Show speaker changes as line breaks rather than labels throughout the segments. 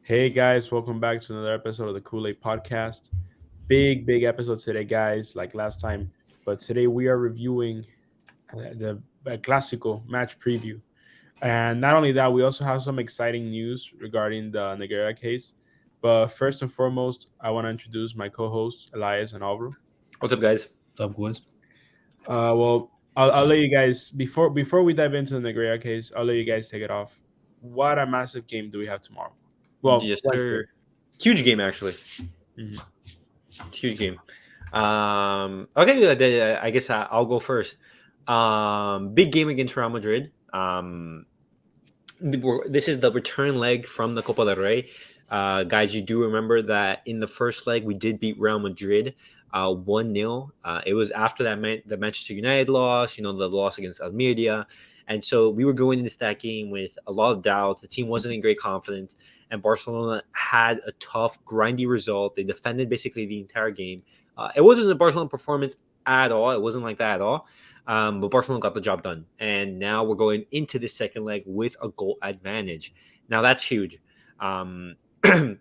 Hey guys, welcome back to another episode of the Kool-Aid Podcast. Big episode today, guys, like last time. But today we are reviewing the Clásico match preview. And not only that, we also have some exciting news regarding the Nigeria case. But first and foremost, I want to introduce my co-hosts, Elias and Alvaro.
What's up, guys?
Top boys.
I'll let you guys before we dive into the Nigeria case. I'll let you guys take it off. What a massive game do we have tomorrow? Well,
Yes,
Wednesday.
sir. Huge game, actually.
Mhm.
Huge game. Okay, I guess I'll go first. Big game against Real Madrid. This is the return leg from the Copa del Rey. Guys, you do remember that in the first leg we did beat Real Madrid 1-0. It was after the Manchester United loss, the loss against Almeria. And so we were going into that game with a lot of doubt. The team wasn't in great confidence. And Barcelona had a tough, grindy result. They defended basically the entire game. It wasn't a Barcelona performance at all. It wasn't like that at all. But Barcelona got the job done. And now we're going into the second leg with a goal advantage. Now that's huge. Barcelona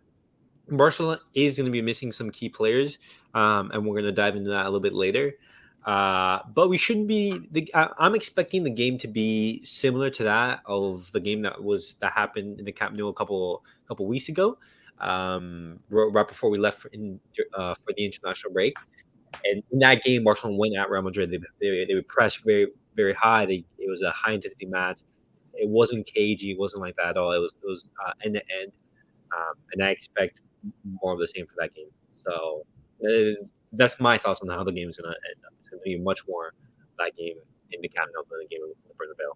is going to be missing some key players, and we're going to dive into that a little bit later. But we should be. I'm expecting the game to be similar to that of the game that happened in the Camp Nou a couple weeks ago, right before we left for the international break. And in that game, Barcelona went at Real Madrid. They would press very very high. It was a high intensity match. It wasn't cagey. It wasn't like that at all. It was end to end. And I expect more of the same for that game. So that's my thoughts on how the game is going to end up. It's going to be much more that game in the Camp Nou than the game in the Bernabeu.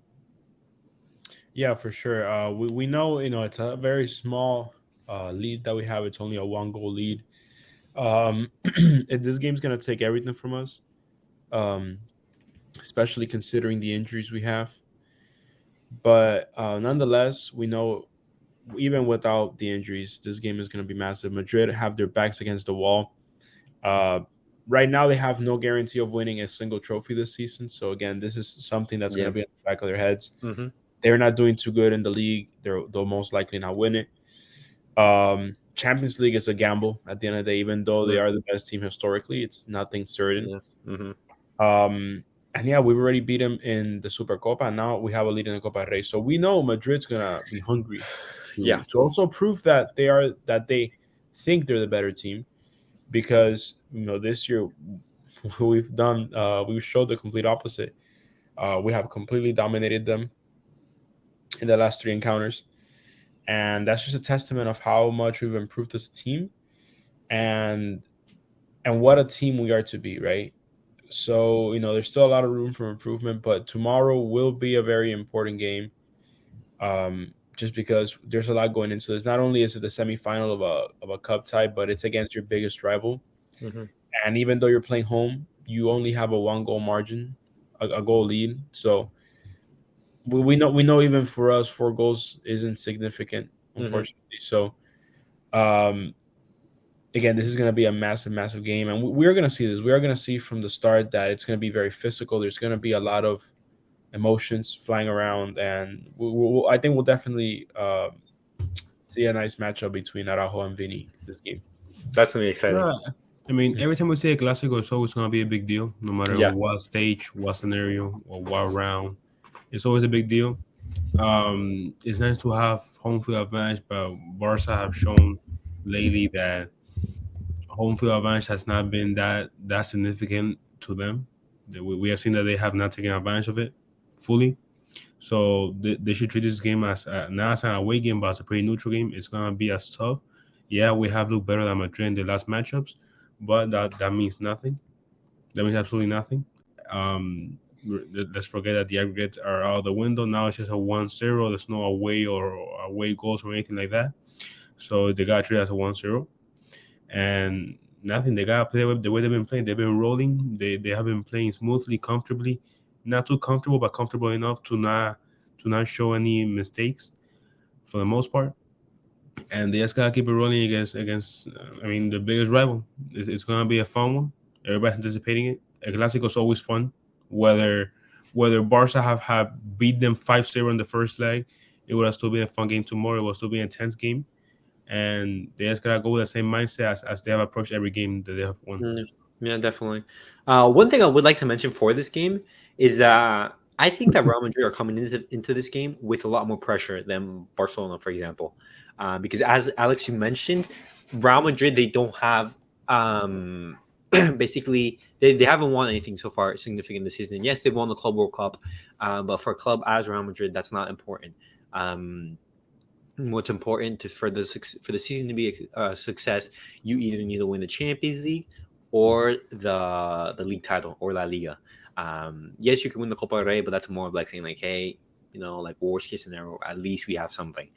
Yeah, for sure. We know it's a very small lead that we have. It's only a one goal lead. This game's gonna take everything from us, um, especially considering the injuries we have. But nonetheless, we know even without the injuries, this game is gonna be massive. Madrid have their backs against the wall. Uh, right now, they have no guarantee of winning a single trophy this season. So again, this is something that's gonna be in the back of their heads.
Mm-hmm.
They're not doing too good in the league. They'll most likely not win it. Champions League is a gamble at the end of the day. Even though they are the best team historically, it's nothing certain.
Yeah. Mm-hmm.
And yeah, we've already beat them in the Super Copa, and now we have a lead in the Copa del Rey. So we know Madrid's gonna be hungry to also prove that they think they're the better team, because this year we've showed the complete opposite. We have completely dominated them in the last three encounters. And that's just a testament of how much we've improved as a team, and what a team we are to be, right? So there's still a lot of room for improvement, but tomorrow will be a very important game, just because there's a lot going into this. Not only is it the semifinal of a cup tie, but it's against your biggest rival.
Mm-hmm.
And even though you're playing home, you only have a one goal margin, a goal lead. So we know even for us, 4 goals isn't significant, unfortunately. So again, this is going to be a massive game, and we are going to see this. We are going to see from the start that it's going to be very physical. There's going to be a lot of emotions flying around, and I think we'll definitely see a nice matchup between Araujo and Vini this game.
That's going to be exciting.
I mean, every time we say a Clásico, it's always going to be a big deal, no matter what stage, what scenario, or what round. It's always a big deal. It's nice to have home field advantage, but Barca have shown lately that home field advantage has not been that significant to them. We have seen that they have not taken advantage of it fully. So they should treat this game as not as an away game, but as a pretty neutral game. It's gonna be as tough. Yeah, we have looked better than Madrid in the last matchups, but that means nothing. That means absolutely nothing. Let's forget that the aggregates are out the window. Now it's just a 1-0. There's no away goals or anything like that. So they got treated as a 1-0. And nothing. They got to play with the way they've been playing. They've been rolling. They have been playing smoothly, comfortably. Not too comfortable, but comfortable enough to not show any mistakes for the most part. And they just gotta keep it rolling against. I mean, the biggest rival. It's gonna be a fun one. Everybody's anticipating it. El Clásico is always fun. Whether Barca have beat them 5-0 in the first leg, it would have still been a fun game tomorrow. It will still be an intense game. and they just gotta go with the same mindset as they have approached every game that they have won.
Yeah, definitely. One thing I would like to mention for this game is that I think that Real Madrid are coming into this game with a lot more pressure than Barcelona, for example, because as Alex you mentioned, Real Madrid they don't have basically they haven't won anything so far significant this season. Yes, they won the Club World Cup, but for a club as Real Madrid, that's not important. What's important for the season to be a success, you either need to win the Champions League or the league title or La Liga. Yes, you can win the Copa del Rey, but that's more of like saying like, hey, like worst case scenario, at least we have something.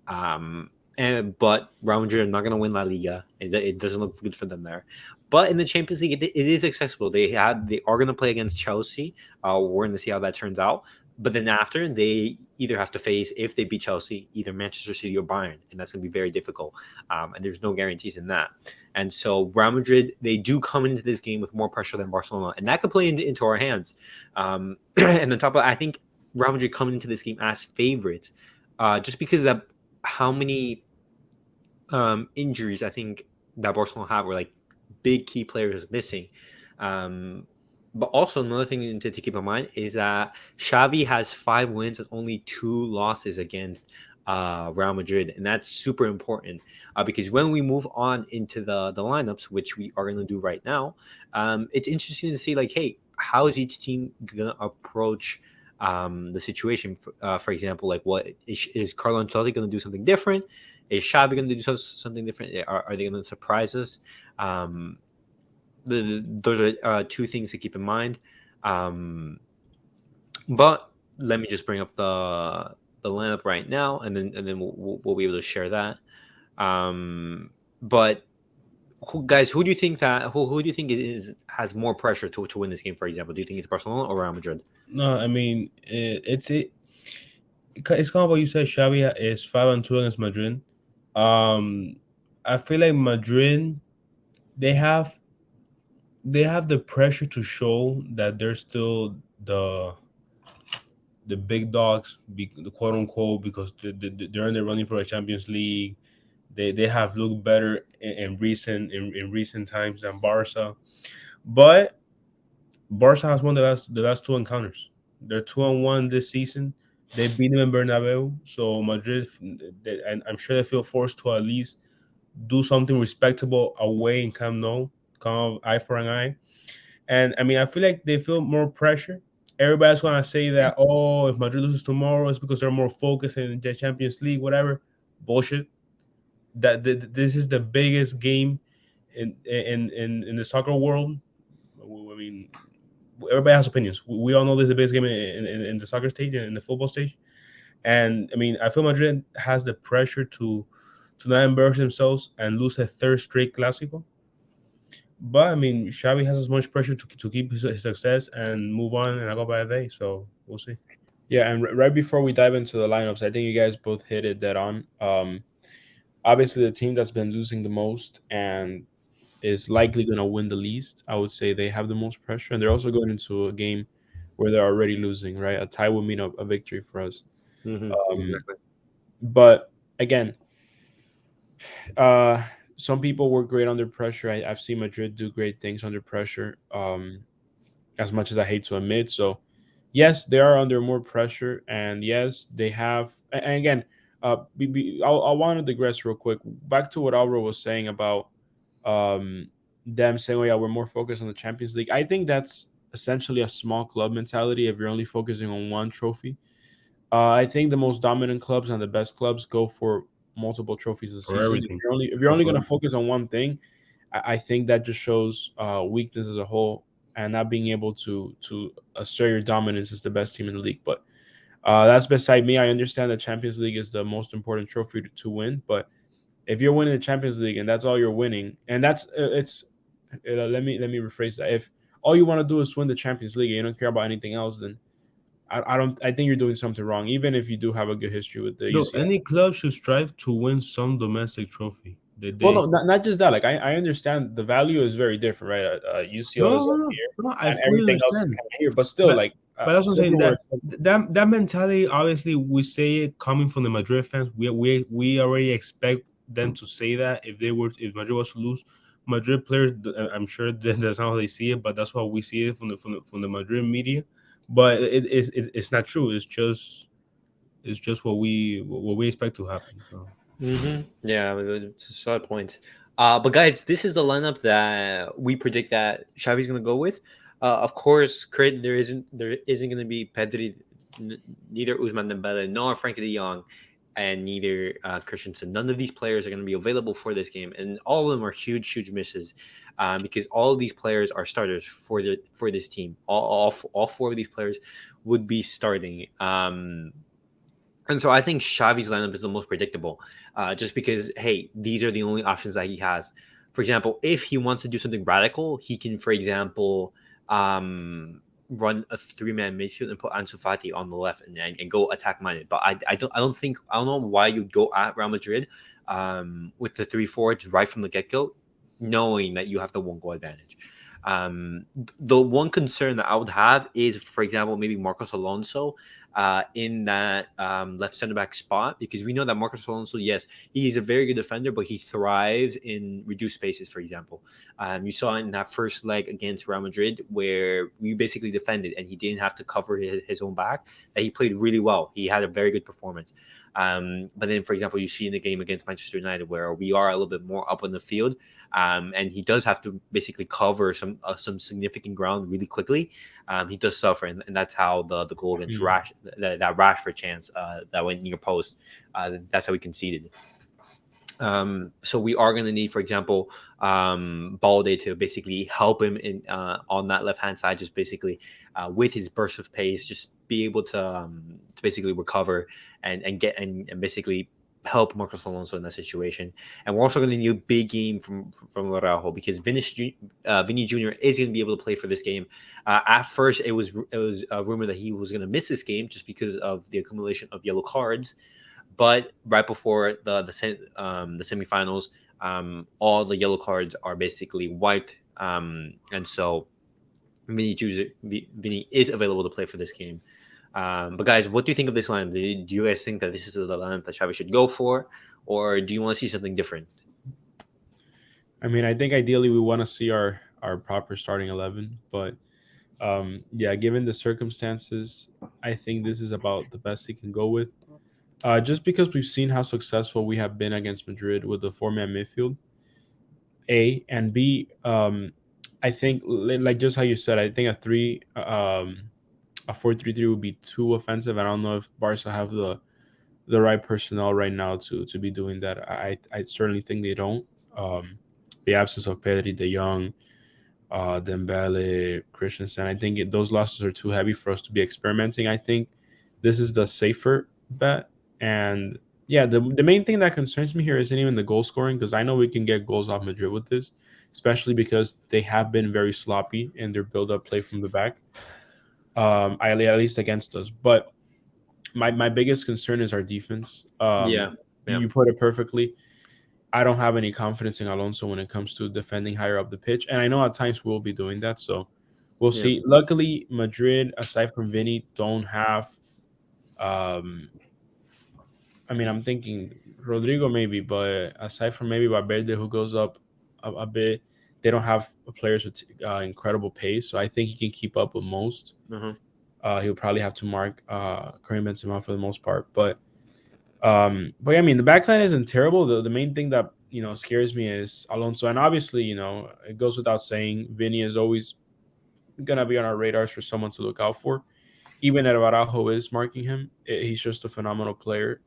But Real Madrid are not going to win La Liga. It doesn't look good for them there. But in the Champions League, it is accessible. They are going to play against Chelsea. We're going to see how that turns out. But then after, they either have to face, if they beat Chelsea, either Manchester City or Bayern, and that's going to be very difficult. And there's no guarantees in that. And so Real Madrid, they do come into this game with more pressure than Barcelona, and that could play into our hands. And on top of, I think Real Madrid coming into this game as favorites, just because of how many injuries I think that Barcelona have, were like big key players missing. But also another thing to keep in mind is that Xavi has 5 wins and only 2 losses against Real Madrid, and that's super important because when we move on into the lineups, which we are going to do right now, it's interesting to see like, hey, how is each team going to approach the situation? For example, like what is Carlo Ancelotti going to do something different? Is Xavi going to do something different? Are they going to surprise us? Those are 2 things to keep in mind. But let me just bring up the lineup right now, and then we'll be able to share that. But guys, who do you think has more pressure to win this game? For example, do you think it's Barcelona or Real Madrid?
No, I mean it's kind of what you said. Xavi is 5-2 against Madrid. I feel like Madrid, they have the pressure to show that they're still the big dogs, the quote unquote, because they're in the running for a Champions League. They have looked better in recent times than Barca, but Barca has won the last 2 encounters. They're 2-1 this season. They beat them in Bernabeu, so Madrid, I'm sure they feel forced to at least do something respectable away in Camp Nou, kind of eye for an eye. And I mean, I feel like they feel more pressure. Everybody's gonna say that, oh, if Madrid loses tomorrow, it's because they're more focused in the Champions League, whatever. Bullshit. This is the biggest game in the soccer world. I mean, everybody has opinions. We all know this is the biggest game in the soccer stage, in the football stage. And I mean, I feel Madrid has the pressure to not embarrass themselves and lose a 3rd straight Clásico. But I mean, Xavi has as much pressure to keep his success and move on and go by a day. So we'll see.
Yeah, and right before we dive into the lineups, I think you guys both hit it dead on. Obviously, the team that's been losing the most and is likely going to win the least, I would say they have the most pressure, and they're also going into a game where they're already losing. Right, a tie would mean a victory for us.
Exactly.
But again, some people work great under pressure. I've seen Madrid do great things under pressure, as much as I hate to admit. So, yes, they are under more pressure, and yes, they have. And again, I want to digress real quick back to what Alvaro was saying about them saying, "Oh yeah, we're more focused on the Champions League." I think that's essentially a small club mentality if you're only focusing on one trophy. I think the most dominant clubs and the best clubs go for multiple trophies this season.
Everything.
If you're only going to focus on one thing, I think that just shows weakness as a whole, and not being able to assert your dominance as the best team in the league. But that's beside me. I understand that Champions League is the most important trophy to win, but if you're winning the Champions League and that's all you're winning, and that's let me rephrase that. If all you want to do is win the Champions League and you don't care about anything else, then I think you're doing something wrong, even if you do have a good history with the UCL.
Any club should strive to win some domestic trophy.
Well, no, not just that. Like I understand the value is very different, right? UCL is up here,
I
and
fully
everything else is
understand.
kind of here. But still,
But that's what I'm saying. That mentality, obviously, we say it coming from the Madrid fans. We already expect them to say that if Madrid was to lose. Madrid players, I'm sure that's not how they see it, but that's how we see it from the Madrid media. But it's not true. It's just what we expect to happen. So.
Yeah, it's a solid point. But guys, this is the lineup that we predict that Xavi's going to go with. Of course, there isn't going to be Pedri, neither Usman Dembele nor Frankie De Jong, and neither Christensen. None of these players are going to be available for this game, and all of them are huge misses, because all of these players are starters for this team. All four of these players would be starting. And so I think Xavi's lineup is the most predictable, just because, hey, these are the only options that he has. For example, if he wants to do something radical, he can, for example, run a three-man midfield and put Ansu Fati on the left and go attack minded. But I don't know why you'd go at Real Madrid with the three forwards right from the get-go, knowing that you have the one goal advantage. The one concern that I would have is, for example, maybe Marcos Alonso in that left center back spot, because we know that Marcos Alonso, yes, he's a very good defender, but he thrives in reduced spaces. For example, you saw in that first leg against Real Madrid where we basically defended and he didn't have to cover his own back, that he played really well. He had a very good performance. But then, for example, you see in the game against Manchester United where we are a little bit more up on the field, and he does have to basically cover some significant ground really quickly. He does suffer, and that's how the goal against that Rashford chance that went near post, that's how we conceded. So we are going to need, for example, Balde to basically help him in on that left hand side, just basically with his burst of pace, just be able to basically recover and basically help Marcos Alonso in that situation. And we're also going to need a big game from Araujo, because Vinny Jr. is going to be able to play for this game. At first, it was a rumor that he was going to miss this game just because of the accumulation of yellow cards. But right before the semifinals, all the yellow cards are basically wiped, and so Vinny is available to play for this game. But guys, what do you think of this lineup? Do you guys think that this is the lineup that Xavi should go for, or do you want to see something different?
I mean, I think ideally we want to see our proper starting 11, but yeah, given the circumstances, I think this is about the best he can go with. Just because we've seen how successful we have been against Madrid with the four-man midfield, A, and B, I think, like just how you said, I think a 4-3-3 would be too offensive. I don't know if Barca have the right personnel right now to be doing that. I certainly think they don't. The absence of Pedri, De Jong, Dembele, Christensen, I think those losses are too heavy for us to be experimenting. I think this is the safer bet. And yeah, the main thing that concerns me here isn't even the goal scoring, because I know we can get goals off Madrid with this, especially because they have been very sloppy in their build-up play from the back, at least against us. But my biggest concern is our defense.
Yeah.
You put it perfectly. I don't have any confidence in Alonso when it comes to defending higher up the pitch, and I know at times we'll be doing that, so we'll see. Luckily, Madrid, aside from Vinny, don't have I mean, I'm thinking Rodrigo maybe, but aside from maybe Valverde, who goes up a bit, they don't have players with incredible pace. So I think he can keep up with most. He'll probably have to mark Karim Benzema for the most part. But yeah, I mean, the backline isn't terrible. The main thing that scares me is Alonso, and obviously, it goes without saying, Vinny is always gonna be on our radars for someone to look out for. Even if Araujo is marking him, he's just a phenomenal player,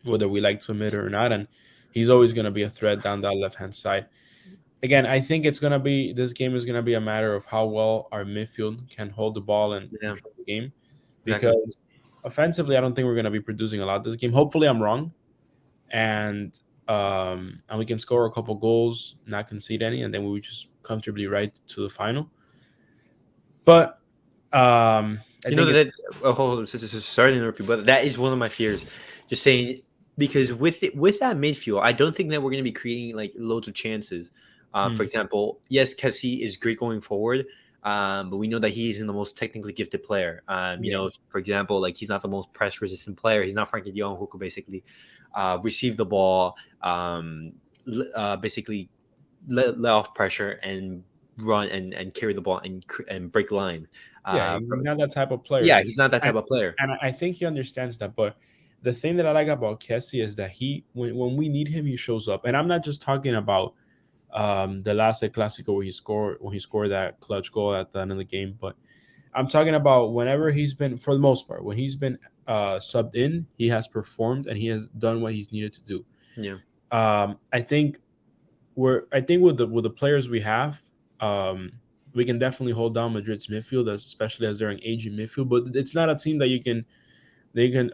whether we like to admit it or not. And he's always going to be a threat down that left-hand side. Again, I think this game is going to be a matter of how well our midfield can hold the ball and control the game. Because offensively, I don't think we're going to be producing a lot this game. Hopefully, I'm wrong. And we can score a couple goals, not concede any, and then we would just comfortably right to the final. But sorry to
interrupt you, but that is one of my fears. Just saying, because with that midfield, I don't think that we're going to be creating like loads of chances. For example, yes, Kessie is great going forward, but we know that he isn't the most technically gifted player. You know, for example, like he's not the most press resistant player. He's not Frankie de Jong, who could basically receive the ball, basically let off pressure and run and carry the ball and break lines.
Yeah,
Uh,
he's not that type of player.
yeah, he's not that type
And
of player.
I think he understands that. But the thing that I like about Kessie is that when we need him, he shows up. And I'm not just talking about the last El Clasico when he scored that clutch goal at the end of the game, but I'm talking about whenever he's been, for the most part, when he's been subbed in, he has performed and he has done what he's needed to do.
Yeah.
I think with the players we have, um, we can definitely hold down Madrid's midfield, especially as they're an aging midfield. But it's not a team that you can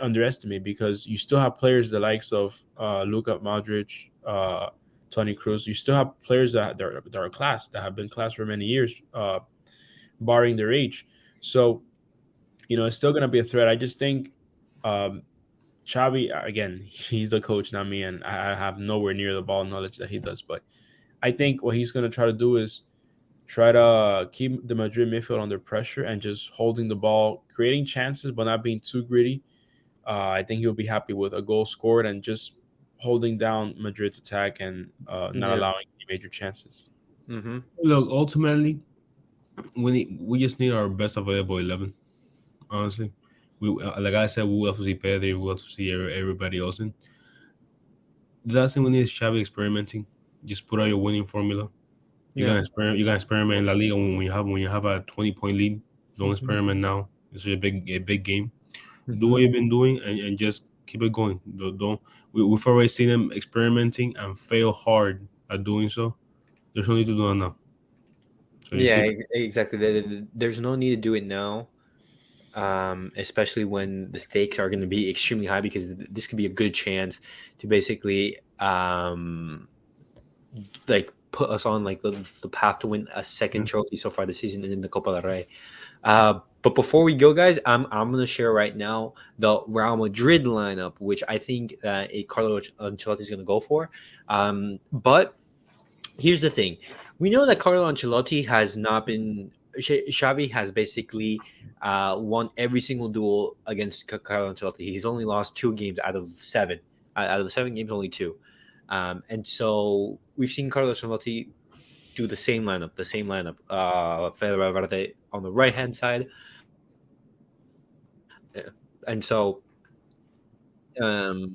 underestimate, because you still have players the likes of Luka Modric, Tony Cruz. You still have players that are class, that have been class for many years, barring their age. So it's still going to be a threat. I just think um, Xavi, again, he's the coach, not me, and I have nowhere near the ball knowledge that he does. But I think what he's going to try to do is try to keep the Madrid midfield under pressure and just holding the ball, creating chances, but not being too gritty. I think he'll be happy with a goal scored and just holding down Madrid's attack and not
Yeah.
allowing any major chances.
Mm-hmm.
Look, ultimately, we just need our best available 11. Honestly, we like I said, we will have to see Pedri, we will have to see everybody else in. The last thing we need is Xavi experimenting. Just put out your winning formula. You
Yeah.
gotta experiment. You gotta experiment in La Liga when you have a 20-point lead. Don't experiment now. It's a big game. Do what you've been doing and just keep it going. Don't we've already seen them experimenting and fail hard at doing so. There's no need to do it now. So just
Yeah,
keep it.
exactly. There's no need to do it now, especially when the stakes are going to be extremely high, because this could be a good chance to basically like put us on like the path to win a second trophy so far this season in the Copa del Rey. But before we go, guys, I'm gonna share right now the Real Madrid lineup, which I think a Carlo Ancelotti is gonna go for. But here's the thing: we know that Carlo Ancelotti has not been. Xavi has basically won every single duel against Carlo Ancelotti. He's only lost 2 games out of 7. Out of the 7 games, only 2. And so we've seen Carlo Ancelotti do the same lineup. Fede Valverde on the right hand side, and so um,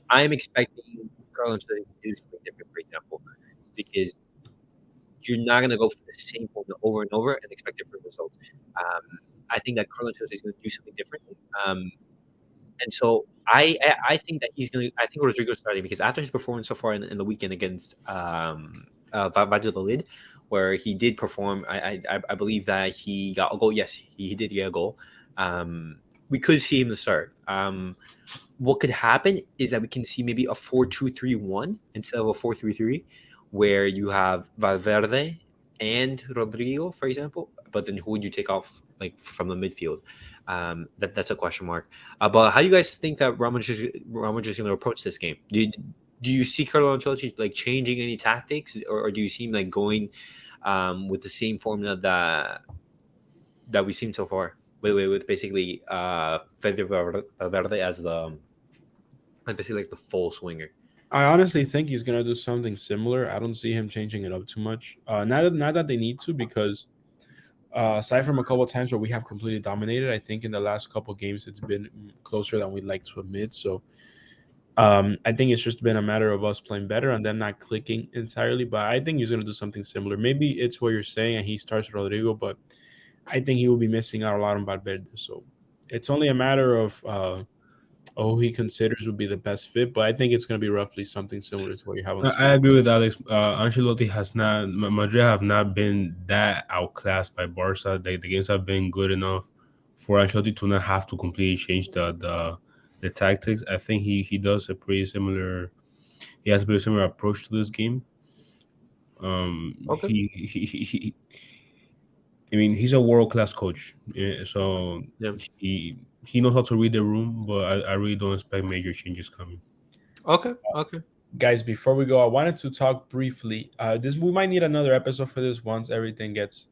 I'm expecting Carlo Ancelotti to do something different. For example, because you're not going to go for the same formula over and over and expect different results. I think that Carlo Ancelotti is going to do something differently. And so I think that he's going to. I think Rodrigo's starting, because after his performance so far in the weekend against Valladolid, where he did perform, I believe that he got a goal. Yes, he did get a goal. We could see him to start. What could happen is that we can see maybe a 4-2-3-1 instead of a 4-3-3, where you have Valverde and Rodrigo, for example. But then who would you take off like from the midfield? That's a question mark. But how do you guys think that Ramos is going to approach this game? Do you see Carlo Ancelotti like changing any tactics, or do you see him like going with the same formula that we've seen so far, with basically Fede Valverde as the basically like the full swinger?
I honestly think he's gonna do something similar. I don't see him changing it up too much. Not that they need to, because aside from a couple of times where we have completely dominated, I think in the last couple of games it's been closer than we'd like to admit. So I think it's just been a matter of us playing better and then not clicking entirely. But I think he's gonna do something similar. Maybe it's what you're saying, and he starts Rodrigo, but I think he will be missing out a lot on Valverde. So it's only a matter of who he considers would be the best fit. But I think it's going to be roughly something similar to what you have on the
I
screen.
agree with Alex. Ancelotti has not. Madrid have not been that outclassed by Barca. The games have been good enough for Ancelotti to not have to completely change the tactics. I think he does a pretty similar. He has a pretty similar approach to this game.
Okay.
I mean, he's a world class coach, so
Yeah.
he knows how to read the room. But I really don't expect major changes coming.
Okay. Okay.
Guys, before we go, I wanted to talk briefly. This we might need another episode for this once everything gets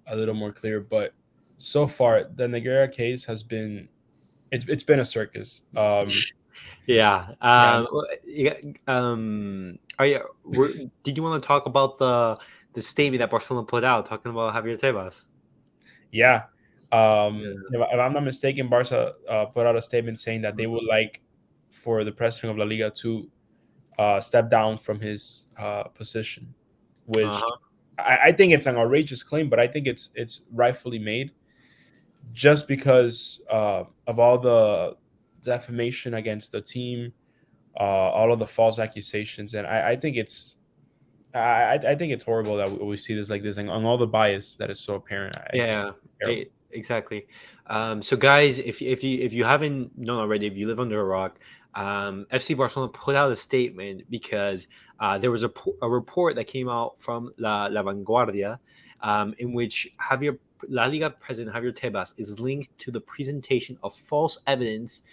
a little more clear. But so far, the Nigeria case has been it's been a circus.
Yeah.
Yeah,
Did you want to talk about the statement that Barcelona put out talking about Javier Tebas?
yeah.
Yeah.
If I'm not mistaken, Barca put out a statement saying that they would like for the president of La Liga to step down from his position, which
Uh-huh.
I think it's an outrageous claim, but I think it's rightfully made, just because of all the defamation against the team, all of the false accusations, and I think I think it's horrible that we see this like this, and all the bias that is so apparent. I just
Yeah,
terrible.
exactly. So guys, if you haven't known already, if you live under a rock, FC Barcelona put out a statement because there was a report that came out from La Vanguardia, in which Javier La Liga president Javier Tebas is linked to the presentation of false evidence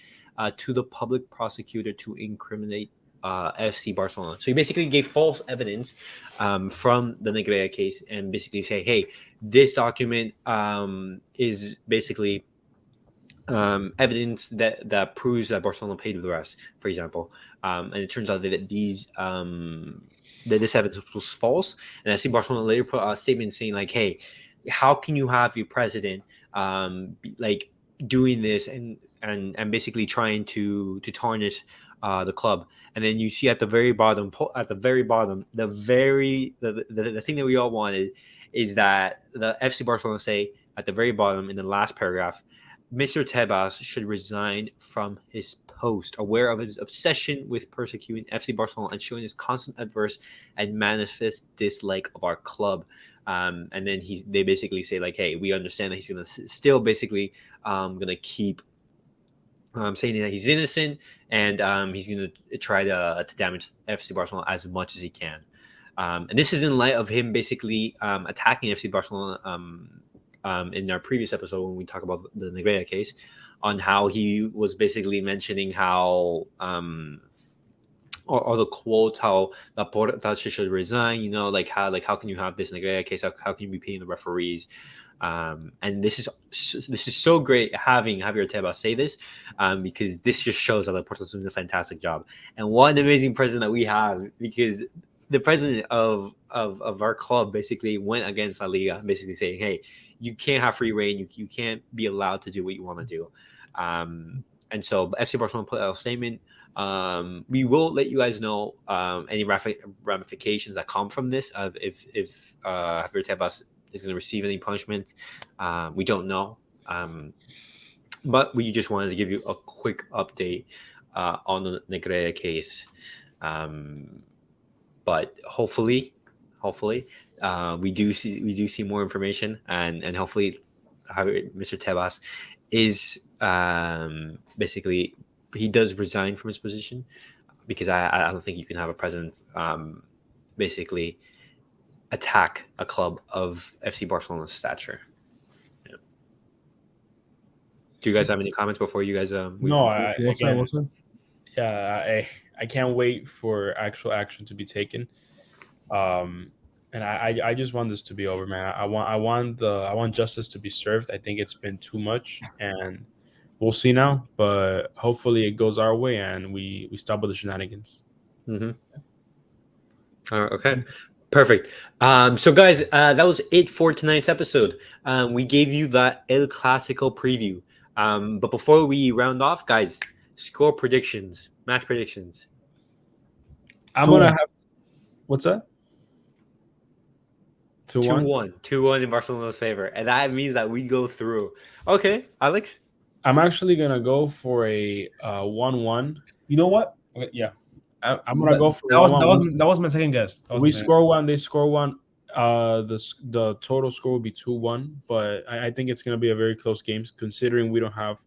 to the public prosecutor to incriminate FC Barcelona. So he basically gave false evidence from the Negreira case and basically say, hey, this document is basically evidence that proves that Barcelona paid the rest, for example. And it turns out that that this evidence was false. And I see Barcelona later put a statement saying like, "Hey, how can you have your president like doing this and basically trying to tarnish the club?" And then you see at the very bottom, the thing that we all wanted is that the FC Barcelona say at the very bottom in the last paragraph, Mr. Tebas should resign from his post, aware of his obsession with persecuting FC Barcelona and showing his constant adverse and manifest dislike of our club. And then they basically say like, hey, we understand that he's gonna still basically gonna keep saying that he's innocent and he's gonna try to damage FC Barcelona as much as he can. And this is in light of him basically attacking FC Barcelona in our previous episode when we talk about the Negreira case, on how he was basically mentioning how or the quotes how Laporta should resign. You know, like how can you have this Negreira case? How can you be paying the referees? And this is so great having Javier Tebas say this because this just shows that Laporta's doing a fantastic job. And what an amazing president that we have, because the president of our club basically went against La Liga, basically saying, hey, you can't have free reign. You can't be allowed to do what you want to do. And so FC Barcelona put out a statement. We will let you guys know any ramifications that come from this. If Javier Tebas is going to receive any punishment, we don't know. But we just wanted to give you a quick update on the Negreira case. But hopefully, we do see more information, and hopefully, Mr. Tebas is basically he does resign from his position, because I don't think you can have a president basically attack a club of FC Barcelona's stature. Yeah. Do you guys have any comments before you guys?
No,
What's
again,
that?
yeah, I can't wait for actual action to be taken. And I just want this to be over, man. I want justice to be served. I think it's been too much, and we'll see now. But hopefully, it goes our way, and we stop with the shenanigans.
Mm-hmm. Okay. Perfect. So guys, that was it for tonight's episode. We gave you that El Clasico preview. But before we round off, guys, score predictions, match predictions.
I'm gonna have what's that?
2-1. 2-1 in Barcelona's favor, and that means that we go through. Okay, Alex.
I'm actually gonna go for a 1-1.
You know what?
Okay, yeah, I'm gonna go for
that was my second guess.
We score one, they score one. The total score will be 2-1, but I think it's gonna be a very close game considering we don't have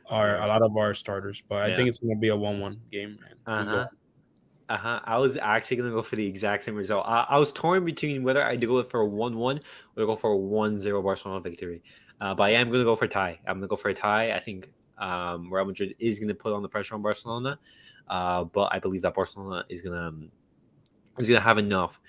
a lot of our starters. But I think it's gonna be a 1-1 game.
I was actually gonna go for the exact same result. I was torn between whether I go for a 1-1 or go for a 1-0 Barcelona victory. But I am gonna go for a tie. I'm gonna go for a tie. I think Real Madrid is gonna put on the pressure on Barcelona. But I believe that Barcelona is gonna have enough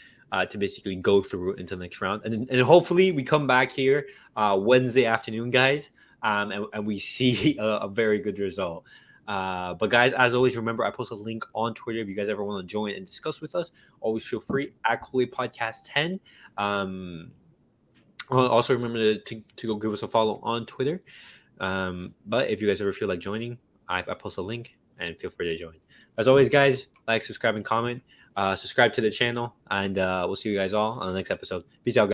to basically go through into the next round, and hopefully we come back here Wednesday afternoon, guys, and we see a very good result. But guys, as always, remember I post a link on Twitter if you guys ever want to join and discuss with us. Always feel free at Kool Podcast 10. Also remember to go give us a follow on Twitter. But if you guys ever feel like joining, I post a link and feel free to join. As always, guys, like, subscribe, and comment. Subscribe to the channel, and we'll see you guys all on the next episode. Peace out, guys.